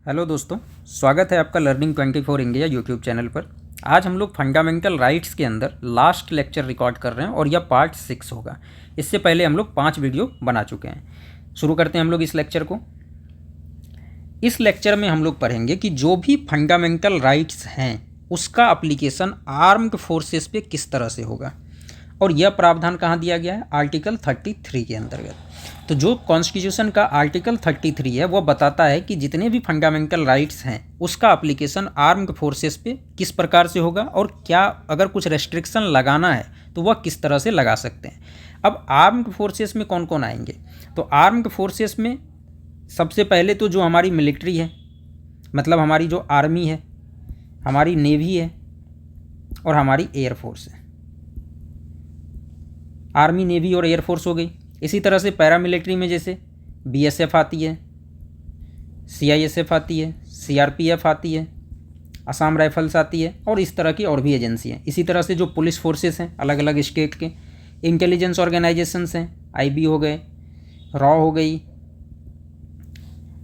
Hello दोस्तों, स्वागत है आपका लर्निंग 24 इंडिया यूट्यूब चैनल पर। आज हम लोग फंडामेंटल राइट्स के अंदर लास्ट लेक्चर रिकॉर्ड कर रहे हैं और यह पार्ट 6 होगा। इससे पहले हम लोग 5 वीडियो बना चुके हैं। शुरू करते हैं हम लोग इस लेक्चर को। इस लेक्चर में हम लोग पढ़ेंगे कि जो भी फंडामेंटल राइट्स हैं उसका अप्लीकेशन आर्म्ड फोर्सेस पे किस तरह से होगा, और यह प्रावधान कहाँ दिया गया है? आर्टिकल 33 के अंतर्गत। तो जो कॉन्स्टिट्यूशन का आर्टिकल 33 है वह बताता है कि जितने भी फंडामेंटल राइट्स हैं उसका अप्लीकेशन आर्म्ड फोर्सेस पे किस प्रकार से होगा, और क्या अगर कुछ रेस्ट्रिक्शन लगाना है तो वह किस तरह से लगा सकते हैं। अब आर्म्ड फोर्सेस में कौन कौन आएंगे? तो आर्म्ड फोर्सेस में सबसे पहले तो जो हमारी मिलिट्री है, मतलब हमारी जो आर्मी है, हमारी नेवी है और हमारी एयरफोर्स है। आर्मी, नेवी और एयरफोर्स हो गई। इसी तरह से पैरामिलिट्री में जैसे बीएसएफ आती है, सीआईएसएफ आती है, सीआरपीएफ आती है, असम राइफल्स आती है, और इस तरह की और भी एजेंसी हैं। इसी तरह से जो पुलिस फोर्सेस हैं अलग अलग स्टेट के, इंटेलिजेंस ऑर्गेनाइजेशंस हैं, आईबी हो गए, रॉ हो गई,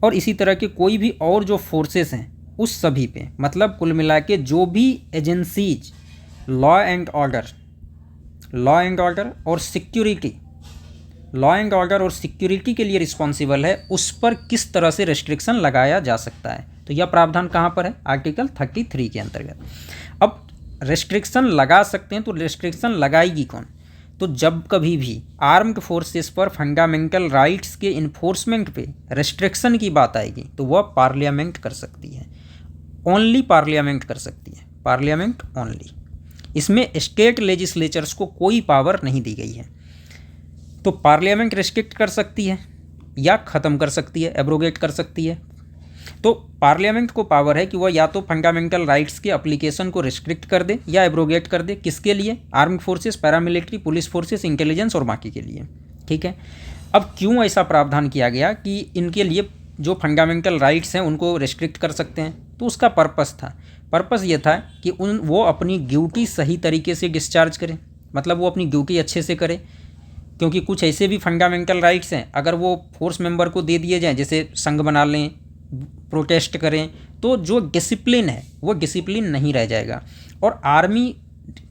और इसी तरह के कोई भी और जो फोर्सेस हैं उस सभी पे, मतलब कुल मिला के जो भी एजेंसीज लॉ एंड ऑर्डर और सिक्योरिटी, लॉ एंड ऑर्डर और सिक्योरिटी के लिए रिस्पॉन्सिबल है, उस पर किस तरह से रेस्ट्रिक्शन लगाया जा सकता है। तो यह प्रावधान कहाँ पर है? आर्टिकल 33 के अंतर्गत। अब रेस्ट्रिक्शन लगा सकते हैं तो रेस्ट्रिक्शन लगाएगी कौन? तो जब कभी भी आर्म्ड फोर्सेस पर फंडामेंटल राइट्स के इन्फोर्समेंट पे रेस्ट्रिक्शन की बात आएगी तो वह पार्लियामेंट कर सकती है, ओनली पार्लियामेंट कर सकती है, पार्लियामेंट ओनली। इसमें स्टेट लेजिस्लेचर्स को कोई पावर नहीं दी गई है। तो पार्लियामेंट रिस्ट्रिक्ट कर सकती है या ख़त्म कर सकती है, एब्रोगेट कर सकती है। तो पार्लियामेंट को पावर है कि वह या तो फंडामेंटल राइट्स के एप्लीकेशन को रिस्ट्रिक्ट कर दे या एब्रोगेट कर दे। किसके लिए? Armed forces, paramilitary, police forces, intelligence और बाकी के लिए। ठीक है। अब क्यों ऐसा प्रावधान किया गया कि इनके लिए जो फंडामेंटल राइट्स हैं उनको रिस्ट्रिक्ट कर सकते हैं? तो उसका पर्पस था, पर्पस ये था कि वो अपनी ड्यूटी सही तरीके से डिस्चार्ज करें, मतलब वो अपनी ड्यूटी अच्छे से करें। क्योंकि कुछ ऐसे भी फंडामेंटल राइट्स हैं अगर वो फोर्स मेंबर को दे दिए जाएं, जैसे संघ बना लें, प्रोटेस्ट करें, तो जो डिसिप्लिन है वो डिसिप्लिन नहीं रह जाएगा। और आर्मी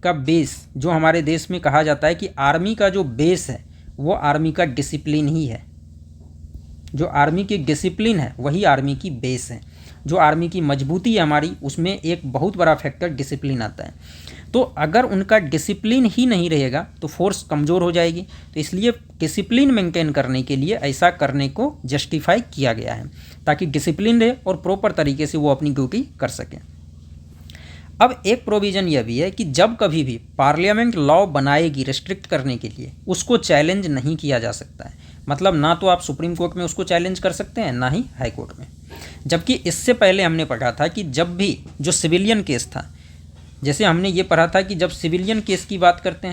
का बेस, जो हमारे देश में कहा जाता है कि आर्मी का जो बेस है वो आर्मी का डिसिप्लिन ही है। जो आर्मी की डिसिप्लिन है वही आर्मी की बेस है। जो आर्मी की मजबूती है हमारी, उसमें एक बहुत बड़ा फैक्टर डिसिप्लिन आता है। तो अगर उनका डिसिप्लिन ही नहीं रहेगा तो फोर्स कमज़ोर हो जाएगी। तो इसलिए डिसिप्लिन मेंटेन करने के लिए ऐसा करने को जस्टिफाई किया गया है, ताकि डिसिप्लिन रहे और प्रॉपर तरीके से वो अपनी ड्यूटी कर सकें। अब एक प्रोविज़न यह भी है कि जब कभी भी पार्लियामेंट लॉ बनाएगी रिस्ट्रिक्ट करने के लिए, उसको चैलेंज नहीं किया जा सकता है। मतलब ना तो आप सुप्रीम कोर्ट में उसको चैलेंज कर सकते हैं, ना ही हाई कोर्ट में। जबकि इससे पहले हमने पढ़ा था कि जब भी जो सिविलियन केस था, जैसे हमने ये पढ़ा था कि जब सिविलियन केस की बात करते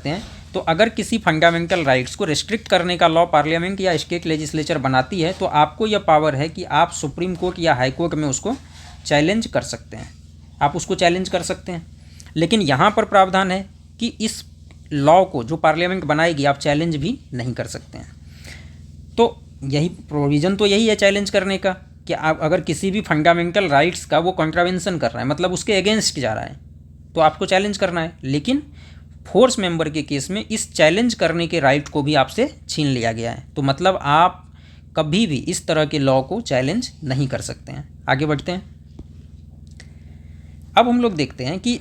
हैं, तो अगर किसी फंडामेंटल राइट्स को रिस्ट्रिक्ट करने का लॉ पार्लियामेंट या स्टेट लेजिस्लेचर बनाती है तो आपको यह पावर है कि आप सुप्रीम कोर्ट या हाई कोर्ट में उसको चैलेंज कर सकते हैं, आप उसको चैलेंज कर सकते हैं। लेकिन यहाँ पर प्रावधान है कि इस लॉ को जो पार्लियामेंट बनाएगी आप चैलेंज भी नहीं कर सकते हैं। तो यही प्रोविज़न तो यही है चैलेंज करने का, कि आप अगर किसी भी फंडामेंटल राइट्स का वो कॉन्ट्रावेंशन कर रहा है, मतलब उसके अगेंस्ट जा रहा है, तो आपको चैलेंज करना है। लेकिन फोर्स मेंबर के केस में इस चैलेंज करने के राइट को भी आपसे छीन लिया गया है। तो मतलब आप कभी भी इस तरह के लॉ को चैलेंज नहीं कर सकते हैं। आगे बढ़ते हैं। अब हम लोग देखते हैं कि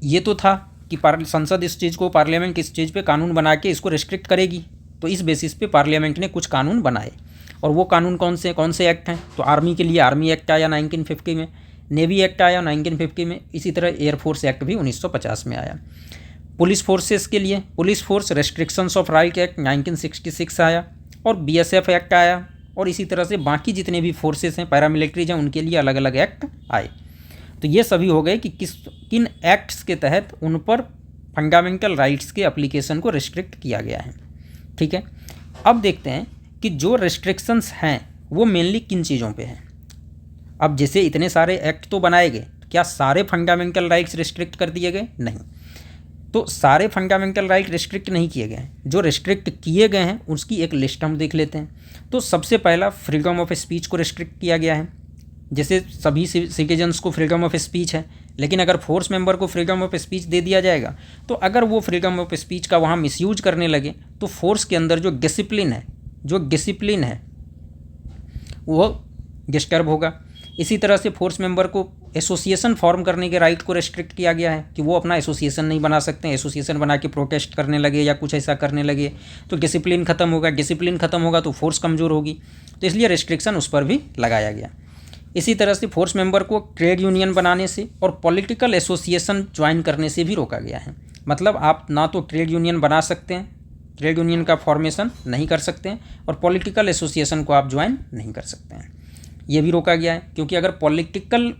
ये तो था कि संसद इस चीज़ को, पार्लियामेंट इस चीज़ पे कानून बना के इसको रिस्ट्रिक्ट करेगी। तो इस बेसिस पे पार्लियामेंट ने कुछ कानून बनाए, और वो कानून कौन से एक्ट हैं? तो आर्मी के लिए आर्मी एक्ट आया 1950 में, नेवी एक्ट आया 1950 में, इसी तरह एयरफोर्स एक्ट भी 1950 में आया। पुलिस फोर्सेस के लिए police force restrictions of right act 1966 आया, और बीएसएफ एक्ट आया, और इसी तरह से बाकी जितने भी फोर्सेस हैं, पैरामिलिट्रीज हैं, उनके लिए अलग अलग एक्ट आए। तो ये सभी हो गए कि किन एक्ट्स के तहत उन पर फंडामेंटल राइट्स के एप्लीकेशन को रिस्ट्रिक्ट किया गया है। ठीक है। अब देखते हैं कि जो रिस्ट्रिक्शंस हैं वो मेनली किन चीज़ों पे हैं। अब जैसे इतने सारे एक्ट तो बनाए गए, क्या सारे फंडामेंटल राइट्स रिस्ट्रिक्ट कर दिए गए? नहीं। तो सारे फंडामेंटल राइट रिस्ट्रिक्ट नहीं किए गए हैं, जो रिस्ट्रिक्ट किए गए हैं उसकी एक लिस्ट हम देख लेते हैं। तो सबसे पहला फ्रीडम ऑफ स्पीच को रिस्ट्रिक्ट किया गया है, जैसे सभी सिटीजन्स को फ्रीडम ऑफ स्पीच है, लेकिन अगर फोर्स मेंबर को फ्रीडम ऑफ स्पीच दे दिया जाएगा तो अगर वो फ्रीडम ऑफ स्पीच का वहाँ मिसयूज करने लगे तो फोर्स के अंदर जो डिसिप्लिन है वो डिस्टर्ब होगा। इसी तरह से फोर्स मेंबर को एसोसिएशन फॉर्म करने के राइट को रेस्ट्रिक्ट किया गया है कि वो अपना एसोसिएशन नहीं बना सकते हैं। एसोसिएशन बना के प्रोटेस्ट करने लगे या कुछ ऐसा करने लगे तो डिसिप्लिन खत्म होगा, डिसिप्लिन खत्म होगा तो फोर्स कमज़ोर होगी, तो इसलिए रेस्ट्रिक्शन उस पर भी लगाया गया। इसी तरह से फोर्स मेंबर को ट्रेड यूनियन बनाने से और पॉलिटिकल एसोसिएशन ज्वाइन करने से भी रोका गया है। मतलब आप ना तो ट्रेड यूनियन बना सकते हैं, ट्रेड यूनियन का फॉर्मेशन नहीं कर सकते हैं, और पॉलिटिकल एसोसिएशन को आप ज्वाइन नहीं कर सकते हैं, ये भी रोका गया है। क्योंकि अगर पॉलिटिकल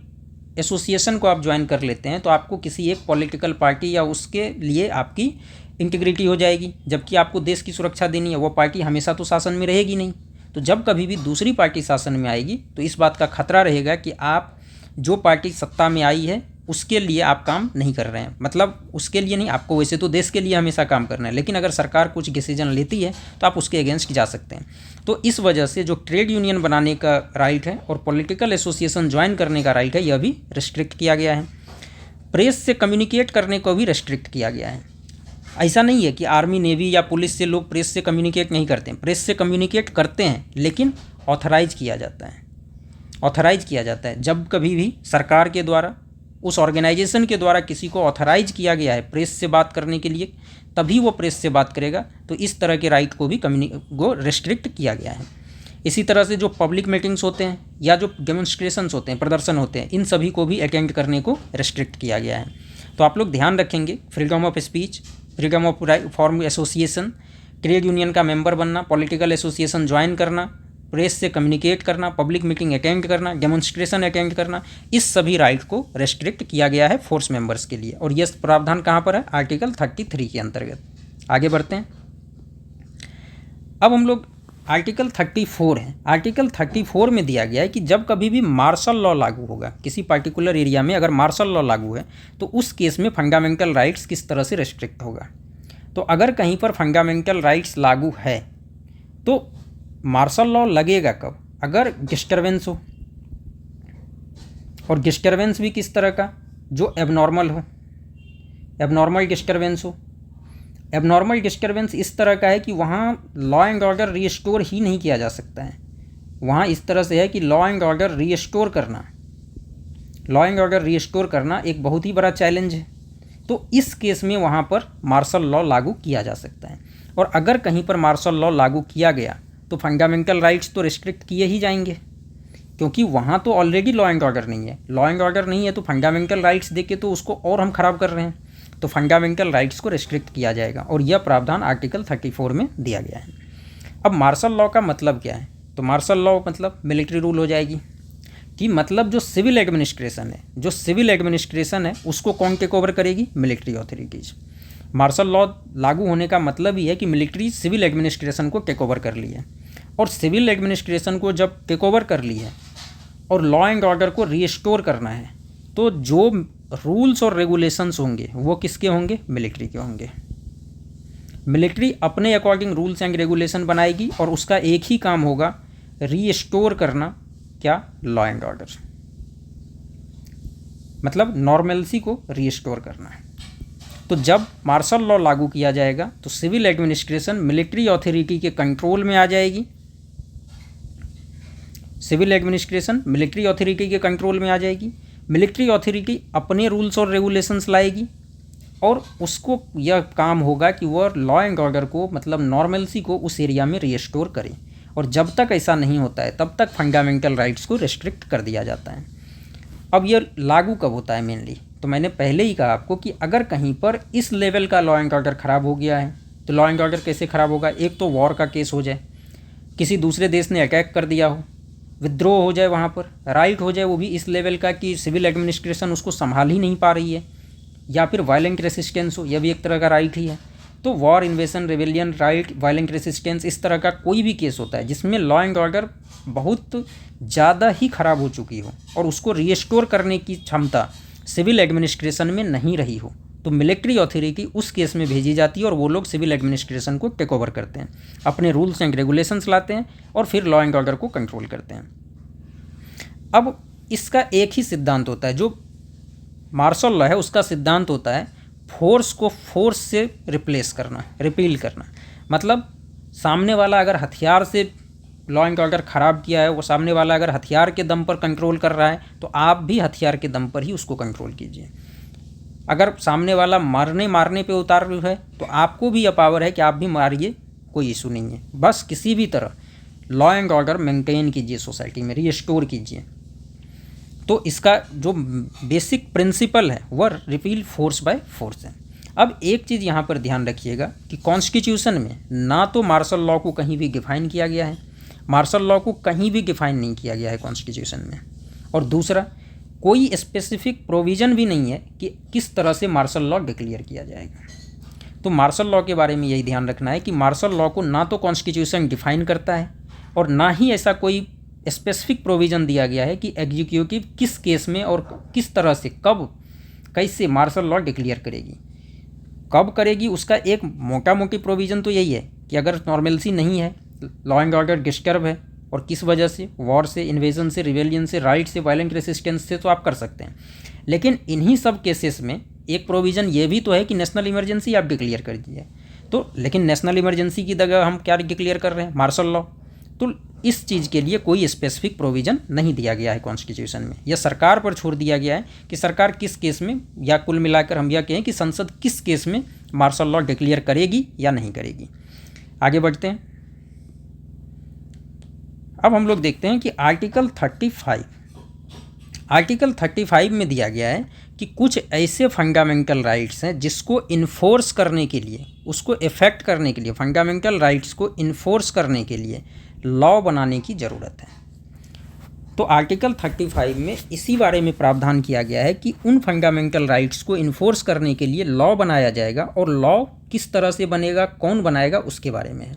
एसोसिएशन को आप ज्वाइन कर लेते हैं तो आपको किसी एक पॉलिटिकल पार्टी या उसके लिए आपकी इंटीग्रिटी हो जाएगी, जबकि आपको देश की सुरक्षा देनी है। वो पार्टी हमेशा तो शासन में रहेगी नहीं, तो जब कभी भी दूसरी पार्टी शासन में आएगी तो इस बात का खतरा रहेगा कि आप जो पार्टी सत्ता में आई है उसके लिए आप काम नहीं कर रहे हैं। मतलब उसके लिए नहीं, आपको वैसे तो देश के लिए हमेशा काम करना है, लेकिन अगर सरकार कुछ डिसीजन लेती है तो आप उसके अगेंस्ट जा सकते हैं। तो इस वजह से जो ट्रेड यूनियन बनाने का राइट है और पॉलिटिकल एसोसिएशन ज्वाइन करने का राइट है, यह भी रिस्ट्रिक्ट किया गया है। प्रेस से कम्युनिकेट करने को भी रिस्ट्रिक्ट किया गया है। ऐसा नहीं है कि आर्मी, नेवी या पुलिस से लोग प्रेस से कम्युनिकेट नहीं करते हैं, प्रेस से कम्युनिकेट करते हैं, लेकिन ऑथराइज किया जाता है। ऑथराइज किया जाता है जब कभी भी सरकार के द्वारा, उस ऑर्गेनाइजेशन के द्वारा किसी को ऑथराइज किया गया है प्रेस से बात करने के लिए, तभी वो प्रेस से बात करेगा। तो इस तरह के राइट को भी रेस्ट्रिक्ट किया गया है। इसी तरह से जो पब्लिक मीटिंग्स होते हैं या जो डेमोन्स्ट्रेशंस होते हैं, प्रदर्शन होते हैं, इन सभी को भी अटेंड करने को रेस्ट्रिक्ट किया गया है। तो आप लोग ध्यान रखेंगे, freedom of speech, freedom of form association, trade union का मेंबर बनना, पॉलिटिकल एसोसिएशन ज्वाइन करना, प्रेस से कम्युनिकेट करना, पब्लिक मीटिंग अटेंड करना, डेमोन्स्ट्रेशन अटेंड करना, इस सभी राइट को रेस्ट्रिक्ट किया गया है फोर्स मेंबर्स के लिए। और यह प्रावधान कहाँ पर है? आर्टिकल 33 के अंतर्गत। आगे बढ़ते हैं। अब हम लोग आर्टिकल 34 है। आर्टिकल 34 में दिया गया है कि जब कभी भी मार्शल लॉ लागू होगा किसी पर्टिकुलर एरिया में, अगर मार्शल लॉ लागू है तो उस केस में फंडामेंटल राइट्स किस तरह से रेस्ट्रिक्ट होगा। तो अगर कहीं पर फंडामेंटल राइट्स लागू है तो मार्शल लॉ लगेगा कब? अगर डिस्टर्बेंस हो, और डिस्टर्बेंस भी किस तरह का? जो एबनॉर्मल हो, एबनॉर्मल डिस्टर्बेंस हो। एबनॉर्मल डिस्टर्बेंस इस तरह का है कि वहाँ लॉ एंड ऑर्डर रीस्टोर ही नहीं किया जा सकता है। वहाँ इस तरह से है कि लॉ एंड ऑर्डर रीस्टोर करना एक बहुत ही बड़ा चैलेंज है। तो इस केस में वहाँ पर मार्शल लॉ लागू किया जा सकता है। और अगर कहीं पर मार्शल लॉ लागू किया गया तो फंडामेंटल राइट्स तो रिस्ट्रिक्ट किए ही जाएंगे, क्योंकि वहाँ तो ऑलरेडी लॉ एंड ऑर्डर नहीं है। लॉ एंड ऑर्डर नहीं है तो फंडामेंटल राइट्स देके तो उसको और हम ख़राब कर रहे हैं। तो फंडामेंटल राइट्स को रिस्ट्रिक्ट किया जाएगा, और यह प्रावधान आर्टिकल 34 में दिया गया है। अब मार्शल लॉ का मतलब क्या है? तो मार्शल लॉ मतलब मिलिट्री रूल हो जाएगी कि मतलब जो सिविल एडमिनिस्ट्रेशन है उसको कौन टेक ओवर करेगी? Military authorities. मार्शल लॉ लागू होने का मतलब ही है कि मिलिट्री सिविल एडमिनिस्ट्रेशन को टेक ओवर कर ली है, और सिविल एडमिनिस्ट्रेशन को जब टेक ओवर कर ली है और लॉ एंड ऑर्डर को रीस्टोर करना है, तो जो रूल्स और रेगुलेशंस होंगे वो किसके होंगे? मिलिट्री के होंगे। मिलिट्री अपने अकॉर्डिंग रूल्स एंड रेगुलेशन बनाएगी और उसका एक ही काम होगा, रीस्टोर करना। क्या? लॉ एंड ऑर्डर, मतलब नॉर्मलसी को रीस्टोर करना है। तो जब मार्शल लॉ लागू किया जाएगा तो सिविल एडमिनिस्ट्रेशन मिलिट्री अथॉरिटी के कंट्रोल में आ जाएगी। सिविल एडमिनिस्ट्रेशन मिलिट्री अथॉरिटी के कंट्रोल में आ जाएगी। मिलिट्री अथॉरिटी अपने रूल्स और रेगुलेशंस लाएगी, और उसको यह काम होगा कि वह लॉ एंड ऑर्डर को, मतलब नॉर्मलसी को उस एरिया में रीस्टोर करे। और जब तक ऐसा नहीं होता है तब तक फंडामेंटल राइट्स को रिस्ट्रिक्ट कर दिया जाता है। अब यह लागू कब होता है मेनली? तो मैंने पहले ही कहा आपको कि अगर कहीं पर इस लेवल का लॉ एंड ऑर्डर ख़राब हो गया है, तो लॉ एंड ऑर्डर कैसे ख़राब होगा? एक तो वॉर का केस हो जाए, किसी दूसरे देश ने अटैक कर दिया हो, विद्रोह हो जाए, वहाँ पर राइट हो जाए वो भी इस लेवल का कि सिविल एडमिनिस्ट्रेशन उसको संभाल ही नहीं पा रही है, या फिर वायलेंट रेसिस्टेंस हो, यह भी एक तरह का राइट ही है। तो war, इन्वेशन, rebellion right, violent resistance, इस तरह का कोई भी केस होता है जिसमें लॉ एंड ऑर्डर बहुत ज़्यादा ही ख़राब हो चुकी हो और उसको रीस्टोर करने की क्षमता सिविल एडमिनिस्ट्रेशन में नहीं रही हो, तो मिलिट्री अथॉरिटी उस केस में भेजी जाती है और वो लोग सिविल एडमिनिस्ट्रेशन को टेक ओवर करते हैं, अपने रूल्स एंड रेगुलेशंस लाते हैं और फिर लॉ एंड ऑर्डर को कंट्रोल करते हैं। अब इसका एक ही सिद्धांत होता है, जो मार्शल लॉ है उसका सिद्धांत होता है फोर्स को फोर्स से रिप्लेस करना, रिपील करना। मतलब सामने वाला अगर हथियार से लॉ एंड ऑर्डर ख़राब किया है, वो सामने वाला अगर हथियार के दम पर कंट्रोल कर रहा है तो आप भी हथियार के दम पर ही उसको कंट्रोल कीजिए। अगर सामने वाला मारने पे उतार है तो आपको भी यह पावर है कि आप भी मारिए, कोई इशू नहीं है। बस किसी भी तरह लॉ एंड ऑर्डर मेंटेन कीजिए, सोसाइटी में रीस्टोर कीजिए। तो इसका जो बेसिक प्रिंसिपल है वह रिपील फोर्स बाय फोर्स है। अब एक चीज़ यहाँ पर ध्यान रखिएगा कि कॉन्स्टिट्यूशन में ना तो मार्शल लॉ को कहीं भी डिफाइन किया गया है, मार्शल लॉ को कहीं भी डिफाइन नहीं किया गया है कॉन्स्टिट्यूशन में, और दूसरा कोई स्पेसिफिक प्रोविज़न भी नहीं है कि किस तरह से मार्शल लॉ डिक्लेयर किया जाएगा। तो मार्शल लॉ के बारे में यही ध्यान रखना है कि मार्शल लॉ को ना तो कॉन्स्टिट्यूशन डिफाइन करता है और ना ही ऐसा कोई स्पेसिफिक प्रोविज़न दिया गया है कि एग्जीक्यूटिव किस केस में और किस तरह से कब कैसे मार्शल लॉ डिक्लेयर करेगी, कब करेगी। उसका एक मोटा मोटी प्रोविज़न तो यही है कि अगर नॉर्मलसी नहीं है, लॉ एंड ऑर्डर डिस्टर्ब है और किस वजह से, वॉर से, इन्वेजन से, रिवेलियन से, राइट से, वायलेंट रेसिस्टेंस से, तो आप कर सकते हैं। लेकिन इन्हीं सब केसेस में एक प्रोविज़न ये भी तो है कि नेशनल इमरजेंसी आप डिक्लेयर कर दीजिए। तो लेकिन नेशनल इमरजेंसी की जगह हम क्या डिक्लेयर कर रहे हैं, मार्शल लॉ। तो इस चीज़ के लिए कोई स्पेसिफिक प्रोविज़न नहीं दिया गया है कॉन्स्टिट्यूशन में। यह सरकार पर छोड़ दिया गया है कि सरकार किस केस में, या कुल मिलाकर हम यह कहें कि संसद किस केस में मार्शल लॉ डिक्लेयर करेगी या नहीं करेगी। आगे बढ़ते हैं। अब हम लोग देखते हैं कि आर्टिकल 35 में दिया गया है कि कुछ ऐसे फंडामेंटल राइट्स हैं जिसको इन्फोर्स करने के लिए, उसको इफेक्ट करने के लिए, फंडामेंटल राइट्स को इन्फोर्स करने के लिए लॉ बनाने की ज़रूरत है। तो आर्टिकल 35 में इसी बारे में प्रावधान किया गया है कि उन फंडामेंटल राइट्स को इन्फोर्स करने के लिए लॉ बनाया जाएगा, और लॉ किस तरह से बनेगा, कौन बनाएगा, उसके बारे में है।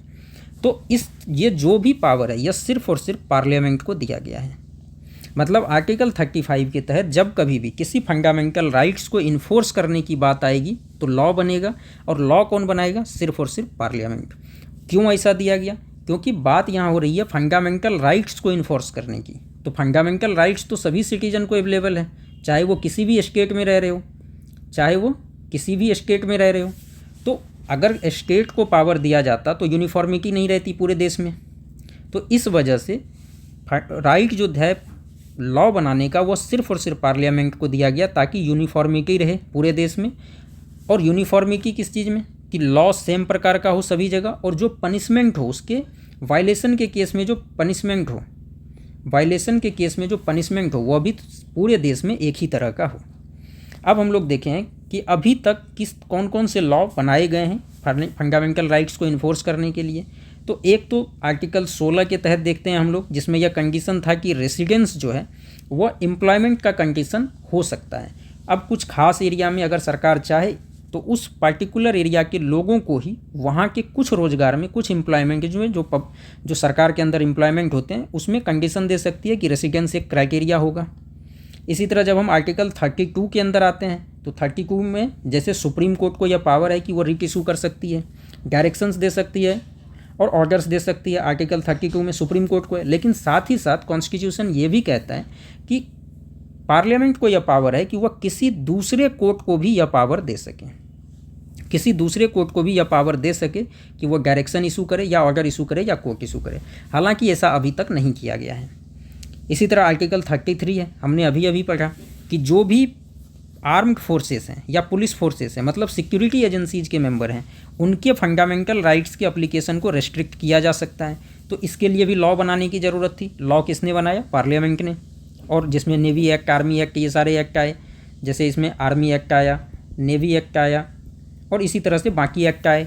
तो ये जो भी पावर है यह सिर्फ और सिर्फ पार्लियामेंट को दिया गया है। मतलब आर्टिकल 35 के तहत जब कभी भी किसी फंडामेंटल राइट्स को इन्फोर्स करने की बात आएगी तो लॉ बनेगा, और लॉ कौन बनाएगा, सिर्फ और सिर्फ पार्लियामेंट। क्यों ऐसा दिया गया, क्योंकि बात यहाँ हो रही है फंडामेंटल राइट्स को इन्फोर्स करने की। तो फंडामेंटल राइट्स तो सभी सिटीजन को अवेलेबल है, चाहे वो किसी भी स्टेट में रह रहे हो, तो अगर स्टेट को पावर दिया जाता तो यूनिफॉर्मिटी नहीं रहती पूरे देश में। तो इस वजह से राइट जो है लॉ बनाने का वो सिर्फ और सिर्फ पार्लियामेंट को दिया गया, ताकि यूनिफॉर्मिटी रहे पूरे देश में। और यूनिफॉर्मिटी किस चीज़ में, कि लॉ सेम प्रकार का हो सभी जगह, और जो पनिशमेंट हो उसके वायलेशन के केस में जो पनिशमेंट हो, वह भी पूरे देश में एक ही तरह का हो। अब हम लोग देखें कि अभी तक कौन कौन से लॉ बनाए गए हैं फंडामेंटल राइट्स को इन्फोर्स करने के लिए। तो एक तो आर्टिकल 16 के तहत देखते हैं हम लोग, जिसमें यह कंडीशन था कि रेसिडेंस जो है वह एम्प्लॉयमेंट का कंडीशन हो सकता है। अब कुछ खास एरिया में अगर सरकार चाहे तो उस पार्टिकुलर एरिया के लोगों को ही वहाँ के कुछ रोज़गार में, कुछ एम्प्लॉयमेंट जो सरकार के अंदर एम्प्लॉयमेंट होते हैं उसमें कंडीशन दे सकती है कि रेसिडेंस एक क्राइटेरिया होगा। इसी तरह जब हम आर्टिकल 32 के अंदर आते हैं तो 32 में जैसे सुप्रीम कोर्ट को यह पावर है कि वो रिट इशू कर सकती है, डायरेक्शंस दे सकती है और ऑर्डर्स दे सकती है, आर्टिकल 32 में सुप्रीम कोर्ट को है। लेकिन साथ ही साथ कॉन्स्टिट्यूशन ये भी कहता है कि पार्लियामेंट को यह पावर है कि वह किसी दूसरे कोर्ट को भी यह पावर दे सके, कि वह डायरेक्शन इशू करे या ऑर्डर इशू करे या कोर्ट इशू करे। हालांकि ऐसा अभी तक नहीं किया गया है। इसी तरह आर्टिकल 33 है, हमने अभी पढ़ा कि जो भी आर्म्ड फोर्सेस हैं या पुलिस फोर्सेस हैं, मतलब सिक्योरिटी एजेंसीज के मेंबर हैं, उनके फंडामेंटल राइट्स के एप्लीकेशन को रेस्ट्रिक्ट किया जा सकता है। तो इसके लिए भी लॉ बनाने की ज़रूरत थी। लॉ किसने बनाया, पार्लियामेंट ने, और जिसमें नेवी एक्ट, आर्मी एक्ट, ये सारे एक्ट आए। जैसे इसमें आर्मी एक्ट आया, नेवी एक्ट आया और इसी तरह से बाकी एक्ट आए।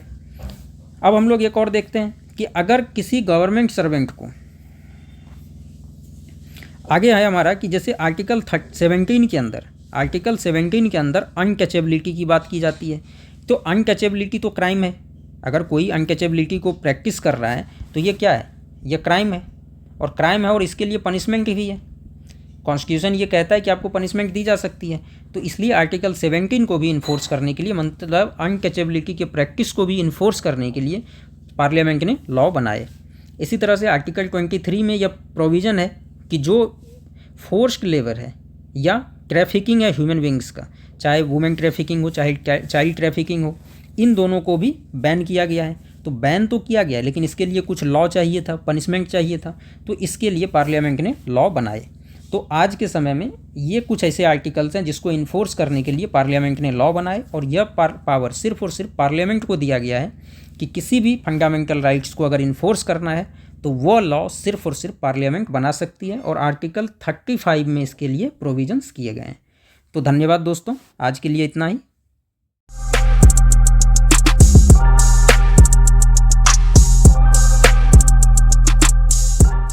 अब हम लोग एक और देखते हैं कि अगर किसी गवर्नमेंट सर्वेंट को, आगे है हमारा कि जैसे आर्टिकल 17 के अंदर अनटचेबिलिटी की बात की जाती है। तो अनटचेबिलिटी तो क्राइम है। अगर कोई अनटचेबिलिटी को प्रैक्टिस कर रहा है तो ये क्या है, ये क्राइम है, और इसके लिए पनिशमेंट भी है। कॉन्स्टिट्यूशन ये कहता है कि आपको पनिशमेंट दी जा सकती है, तो इसलिए आर्टिकल 17 को भी इन्फोर्स करने के लिए, मतलब अनटचेबिलिटी के प्रैक्टिस को भी इन्फोर्स करने के लिए पार्लियामेंट ने लॉ बनाए। इसी तरह से आर्टिकल 23 में यह प्रोविज़न है कि जो फोर्स्ड लेबर है या ट्रैफिकिंग है ह्यूमन बींग्स का, चाहे वुमेन ट्रैफिकिंग हो चाहे चाइल्ड ट्रैफिकिंग हो, इन दोनों को भी बैन किया गया है। तो बैन तो किया गया, लेकिन इसके लिए कुछ लॉ चाहिए था, पनिशमेंट चाहिए था, तो इसके लिए पार्लियामेंट ने लॉ बनाए। तो आज के समय में ये कुछ ऐसे आर्टिकल्स हैं जिसको इन्फोर्स करने के लिए पार्लियामेंट ने लॉ बनाए, और यह पावर सिर्फ और सिर्फ पार्लियामेंट को दिया गया है कि किसी भी फंडामेंटल राइट्स को अगर इन्फोर्स करना है तो वो लॉ सिर्फ और सिर्फ पार्लियामेंट बना सकती है, और आर्टिकल 35 में इसके लिए प्रोविजंस किए गए हैं। तो धन्यवाद दोस्तों, आज के लिए इतना ही।